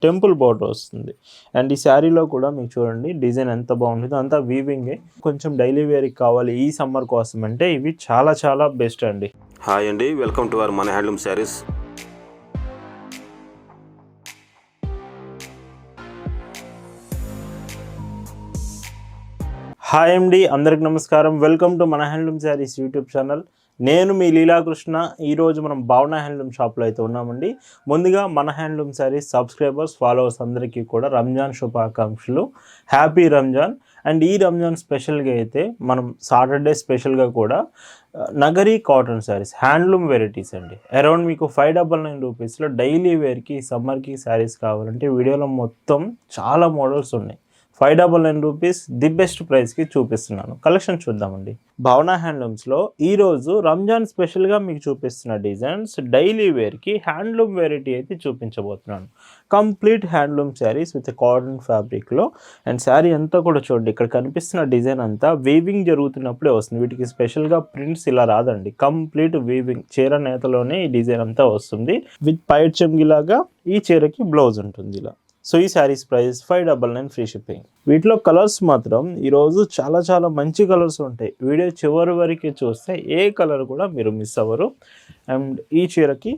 Temple border వస్తుంది. And ఈ శారీలో కూడా మీకు చూడండి డిజైన్ ఎంత బాగుంటుందో, అంతా వీవింగే. కొంచెం డైలీ వేర్కి కావాలి ఈ సమ్మర్ కోసం అంటే ఇవి చాలా చాలా బెస్ట్ అండి. హాయ్ అండి, వెల్కమ్ టు అవర్ మన హ్యాండ్లూమ్ శారీస్. హాయ్ అండి, అందరికి నమస్కారం. వెల్కమ్ టు మన హ్యాండ్లూమ్ శారీస్ యూట్యూబ్ ఛానల్. నేను మీ లీలాకృష్ణ. ఈరోజు మనం భావన హ్యాండ్లూమ్ షాప్లో అయితే ఉన్నామండి. ముందుగా మన హ్యాండ్లూమ్ శారీస్ సబ్స్క్రైబర్స్, ఫాలోవర్స్ అందరికీ కూడా రంజాన్ శుభాకాంక్షలు. హ్యాపీ రంజాన్. అండ్ ఈ రంజాన్ స్పెషల్గా అయితే మనం సాటర్డే స్పెషల్గా కూడా నగరీ కాటన్ శారీస్, హ్యాండ్లూమ్ వెరైటీస్ అండి. అరౌండ్ మీకు 599 రూపీస్లో డైలీ వేర్కి సమ్మర్కి శారీస్ కావాలంటే వీడియోలో మొత్తం చాలా మోడల్స్ ఉన్నాయి. 599 రూపీస్ ది బెస్ట్ ప్రైస్కి చూపిస్తున్నాను. కలెక్షన్ చూద్దామండి. భావన హ్యాండ్లూమ్స్లో ఈరోజు రంజాన్ స్పెషల్గా మీకు చూపిస్తున్న డిజైన్స్ డైలీ వేర్కి హ్యాండ్లూమ్ వెరైటీ అయితే చూపించబోతున్నాను. Complete handloom saris with cotton ఫ్యాబ్రిక్లో. అండ్ శారీ అంతా కూడా చూడండి, ఇక్కడ కనిపిస్తున్న డిజైన్ అంతా వీవింగ్ జరుగుతున్నప్పుడే వస్తుంది. వీటికి స్పెషల్గా ప్రింట్స్ ఇలా రాదండి, కంప్లీట్ వీవింగ్ చీర నేతలోనే ఈ డిజైన్ అంతా వస్తుంది. విత్ పైట్ చెంగిలాగా ఈ చీరకి బ్లౌజ్ ఉంటుంది ఇలా. సో ఈ శారీస్ ప్రైస్ 599 ఫ్రీ షిప్పింగ్. వీటిలో కలర్స్ మాత్రం ఈరోజు చాలా చాలా మంచి కలర్స్ ఉంటాయి. వీడియో చివరి వరకు చూస్తే ఏ కలర్ కూడా మీరు మిస్ అవ్వరు. అండ్ ఈ చీరకి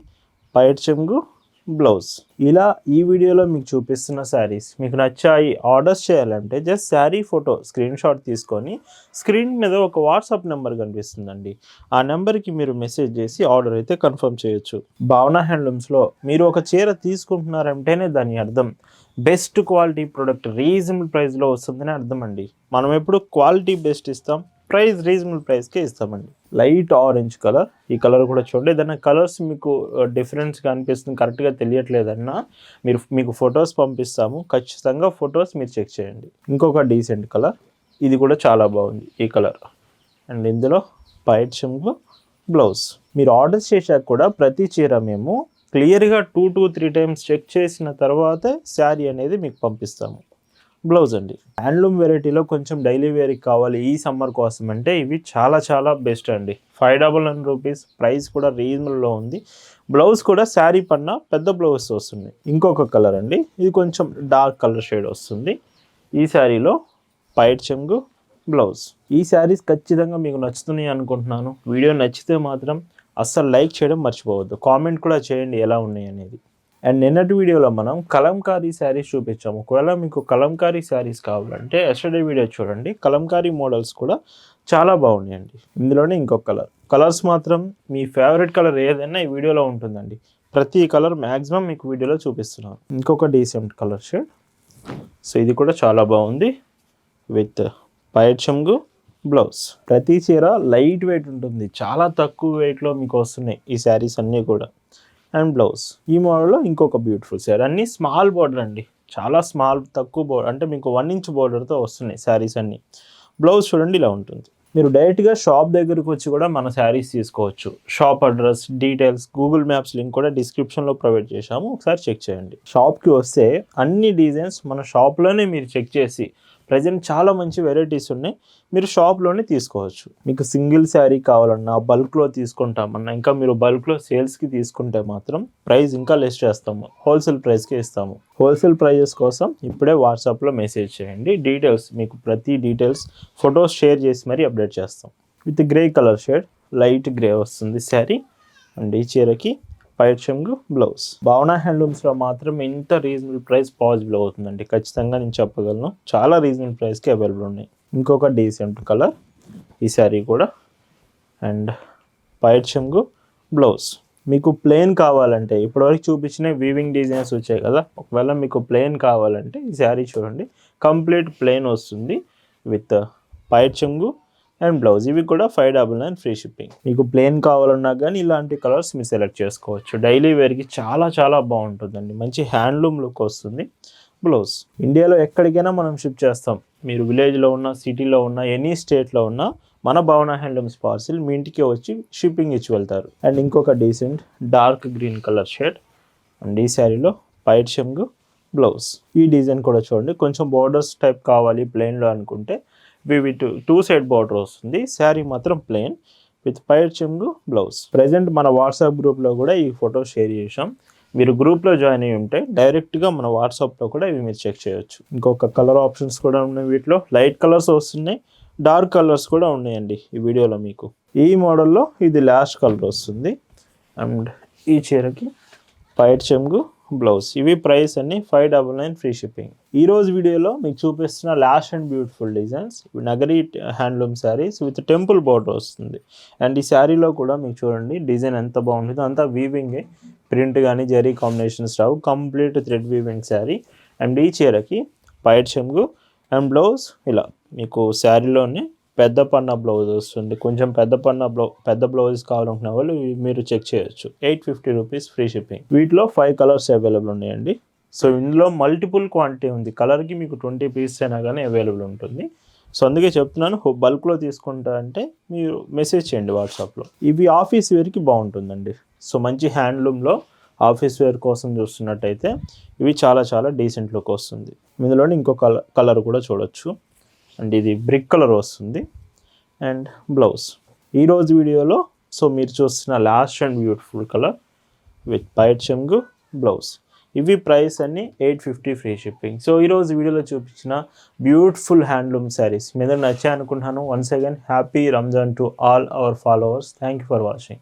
పైట్ చెంగు బ్లౌజ్. ఇలా ఈ వీడియోలో మీకు చూపిస్తున్న శారీస్ మీకు నచ్చాయి, ఆర్డర్స్ చేయాలంటే just sari photo screen shot తీసుకొని స్క్రీన్ మీద ఒక వాట్సాప్ నెంబర్ కనిపిస్తుందండి, ఆ నెంబర్కి మీరు మెసేజ్ చేసి ఆర్డర్ అయితే కన్ఫర్మ్ చేయొచ్చు. భావన హ్యాండ్లూమ్స్లో మీరు ఒక చీర తీసుకుంటున్నారంటేనే దాని అర్థం బెస్ట్ క్వాలిటీ ప్రోడక్ట్ రీజనబుల్ ప్రైస్లో వస్తుందని అర్థం అండి. మనం ఎప్పుడు క్వాలిటీ బెస్ట్ ఇస్తాం, ప్రైస్ రీజనబుల్ ప్రైస్కే ఇస్తామండి. లైట్ ఆరెంజ్ కలర్, ఈ కలర్ కూడా చూడండి. ఏదైనా కలర్స్ మీకు డిఫరెన్స్ కనిపిస్తుంది, కరెక్ట్గా తెలియట్లేదన్నా మీకు ఫొటోస్ పంపిస్తాము, ఖచ్చితంగా ఫొటోస్ మీరు చెక్ చేయండి. ఇంకొక డీసెంట్ కలర్, ఇది కూడా చాలా బాగుంది ఈ కలర్. అండ్ ఇందులో పైట్ చెంగు బ్లౌజ్. మీరు ఆర్డర్ చేశాక కూడా ప్రతి చీర మేము క్లియర్గా 2 to 3 టైమ్స్ చెక్ చేసిన తర్వాత శారీ అనేది మీకు పంపిస్తాము. బ్లౌజ్ అండి. హ్యాండ్లూమ్ వెరైటీలో కొంచెం డైలీ వేర్కి కావాలి ఈ సమ్మర్ కోసం అంటే ఇవి చాలా చాలా బెస్ట్ అండి. 599 రూపీస్, ప్రైస్ కూడా రీజనబుల్లో ఉంది. బ్లౌజ్ కూడా శారీ పైన పెద్ద బ్లౌజ్ వస్తుంది. ఇంకొక కలర్ అండి, ఇది కొంచెం డార్క్ కలర్ షేడ్ వస్తుంది. ఈ శారీలో పైట్ చెంగు బ్లౌజ్. ఈ శారీస్ ఖచ్చితంగా మీకు నచ్చుతున్నాయి అనుకుంటున్నాను. వీడియో నచ్చితే మాత్రం అస్సలు లైక్ చేయడం మర్చిపోవద్దు, కామెంట్ కూడా చేయండి ఎలా ఉన్నాయి అనేది. అండ్ నిన్నటి వీడియోలో మనం కలంకారీ శారీస్ చూపించాము. ఒకవేళ మీకు కలంకారీ శారీస్ కావాలంటే ఎస్టర్డే వీడియో చూడండి. కలంకారీ మోడల్స్ కూడా చాలా బాగున్నాయండి. ఇందులోనే ఇంకొక కలర్స్ మాత్రం మీ ఫేవరెట్ కలర్ ఏదైనా ఈ వీడియోలో ఉంటుందండి. ప్రతి కలర్ మ్యాక్సిమం మీకు వీడియోలో చూపిస్తున్నాను. ఇంకొక డీసెంట్ కలర్ షేడ్. సో ఇది కూడా చాలా బాగుంది విత్ పైట్ చెంగు బ్లౌజ్. ప్రతి చీర లైట్ వెయిట్ ఉంటుంది, చాలా తక్కువ వెయిట్లో మీకు వస్తున్నాయి ఈ శారీస్ అన్నీ కూడా. And blouse. ఈ మోడల్లో ఇంకొక బ్యూటిఫుల్ శారీ, అన్నీ స్మాల్ బోర్డర్ అండి, చాలా స్మాల్ తక్కువ బోర్డర్, అంటే మీకు 1 ఇంచ్ బోర్డర్తో వస్తున్నాయి శారీస్ అన్నీ. బ్లౌజ్ చూడండి ఇలా ఉంటుంది. మీరు డైరెక్ట్గా షాప్ దగ్గరకు వచ్చి కూడా మన శారీస్ తీసుకోవచ్చు. Shop address, details, Google maps link కూడా డిస్క్రిప్షన్లో ప్రొవైడ్ చేశాము, ఒకసారి చెక్ చేయండి. షాప్కి వస్తే అన్ని డిజైన్స్ మన షాప్లోనే మీరు చెక్ చేసి, ప్రజెంట్ చాలా మంచి వెరైటీస్ ఉన్నాయి, మీరు షాప్లోనే తీసుకోవచ్చు. మీకు సింగిల్ శారీ కావాలన్నా, బల్క్లో తీసుకుంటామన్నా, ఇంకా మీరు బల్క్లో సేల్స్కి తీసుకుంటే మాత్రం ప్రైస్ ఇంకా లెస్ చేస్తాము, హోల్సేల్ ప్రైస్కే ఇస్తాము. హోల్సేల్ ప్రైజెస్ కోసం ఇప్పుడే వాట్సాప్లో మెసేజ్ చేయండి. డీటెయిల్స్ మీకు ప్రతి డీటెయిల్స్ ఫొటోస్ షేర్ చేసి మరీ అప్డేట్ చేస్తాం. With grey colour shade, light grey వస్తుంది శారీ. అండ్ ఈ చీరకి పైట్ చెంగు బ్లౌజ్. భావన హ్యాండ్లూమ్స్లో మాత్రం ఇంత రీజనబుల్ ప్రైస్ పాసిబుల్ అవుతుందండి, ఖచ్చితంగా నేను చెప్పగలను. చాలా రీజనబుల్ ప్రైస్కి అవైలబుల్ ఉన్నాయి. ఇంకొక డీసెంట్ కలర్ ఈ శారీ కూడా. అండ్ పైట్ చెంగు బ్లౌజ్. మీకు ప్లెయిన్ కావాలంటే, ఇప్పటివరకు చూపించిన వీవింగ్ డిజైన్స్ వచ్చాయి కదా, ఒకవేళ మీకు ప్లెయిన్ కావాలంటే ఈ శారీ చూడండి, కంప్లీట్ ప్లెయిన్ వస్తుంది విత్ పైట్ చెంగు అండ్ బ్లౌజ్. ఇవి కూడా 599 ఫ్రీ షిప్పింగ్. మీకు ప్లెయిన్ కావాలన్నా కానీ ఇలాంటి కలర్స్ మీరు సెలెక్ట్ చేసుకోవచ్చు. డైలీ వేర్కి చాలా చాలా బాగుంటుందండి, మంచి హ్యాండ్లూమ్ లుక్ వస్తుంది. బ్లౌజ్. ఇండియాలో ఎక్కడికైనా మనం షిప్ చేస్తాం. మీరు విలేజ్లో ఉన్న, సిటీలో ఉన్న, ఎనీ స్టేట్లో ఉన్న మన భావన హ్యాండ్లూమ్స్ పార్సిల్ మీ ఇంటికి వచ్చి షిప్పింగ్ ఇచ్చి వెళ్తారు. అండ్ ఇంకొక decent dark green colour shade. And ఈ శారీలో పైట్ చెంగు బ్లౌజ్. ఈ డిజైన్ కూడా చూడండి, కొంచెం బోర్డర్స్ టైప్ కావాలి ప్లెయిన్లో అనుకుంటే విత్ 2 సైడ్ బార్డర్ వస్తుంది. శారీ మాత్రం ప్లెయిన్ విత్ పైట్ చెంగు బ్లౌజ్. ప్రజెంట్ మన వాట్సాప్ గ్రూప్లో కూడా ఈ ఫోటో షేర్ చేసాం. మీరు గ్రూప్లో జాయిన్ అయ్యి ఉంటే డైరెక్ట్గా మన వాట్సాప్లో కూడా ఇవి మీరు చెక్ చేయొచ్చు. ఇంకొక కలర్ ఆప్షన్స్ కూడా ఉన్నాయి, వీటిలో లైట్ కలర్స్ వస్తున్నాయి, డార్క్ కలర్స్ కూడా ఉన్నాయండి ఈ వీడియోలో. మీకు ఈ మోడల్లో ఇది లాస్ట్ కలర్ వస్తుంది. అండ్ ఈ చీరకి పైట్ చెంగు బ్లౌజ్. ఇవి ప్రైస్ అన్ని 599 ఫ్రీ షిప్పింగ్. ఈ రోజు వీడియోలో మీకు చూపిస్తున్న లాస్ట్ అండ్ బ్యూటిఫుల్ డిజైన్స్ ఇవి Nagari handloom saris with temple border వస్తుంది. అండ్ ఈ శారీలో కూడా మీకు చూడండి డిజైన్ ఎంత బాగుంటుందో, అంతా వీవింగే, ప్రింట్ కానీ zari combinations Rao, complete thread weaving sari. And ఈ చీరకి పైట్ చెంగు అండ్ బ్లౌజ్ ఇలా మీకు శారీలోనే పెద్ద పన్నా బ్లౌజ్ వస్తుంది. కొంచెం పెద్ద బ్లౌజెస్ కావాలనుకున్న వాళ్ళు మీరు చెక్ చేయొచ్చు. 850 రూపీస్ ఫ్రీ షిప్పింగ్. వీటిలో 5 కలర్స్ అవైలబుల్ ఉన్నాయండి. సో ఇందులో మల్టిపుల్ క్వాంటిటీ ఉంది, కలర్కి మీకు 20 పీసెస్ అయినా కానీ అవైలబుల్ ఉంటుంది. సో అందుకే చెప్తున్నాను, బల్క్లో తీసుకుంటా అంటే మీరు మెసేజ్ చేయండి వాట్సాప్లో. ఇవి ఆఫీస్ వేర్కి బాగుంటుందండి. సో మంచి హ్యాండ్లూమ్లో ఆఫీస్ వేర్ కోసం చూస్తున్నట్టయితే ఇవి చాలా చాలా డీసెంట్ లుక్ వస్తుంది. ఇందులోనే ఇంకో కలర్ కూడా చూడొచ్చు. అండ్ ఇది బ్రిక్ కలర్ వస్తుంది. అండ్ బ్లౌజ్ ఈరోజు వీడియోలో సో మీరు చూస్తున్న last and beautiful colour with పైట్ చెంగు బ్లౌజ్. ఇవి ప్రైస్ అన్ని 850 ఫ్రీ షిప్పింగ్. సో ఈరోజు వీడియోలో చూపించిన బ్యూటిఫుల్ హ్యాండ్లూమ్ శారీస్ మీ అందరూ నచ్చాయి అనుకుంటున్నాను. Once again happy Ramzan to all our followers. Thank you for watching.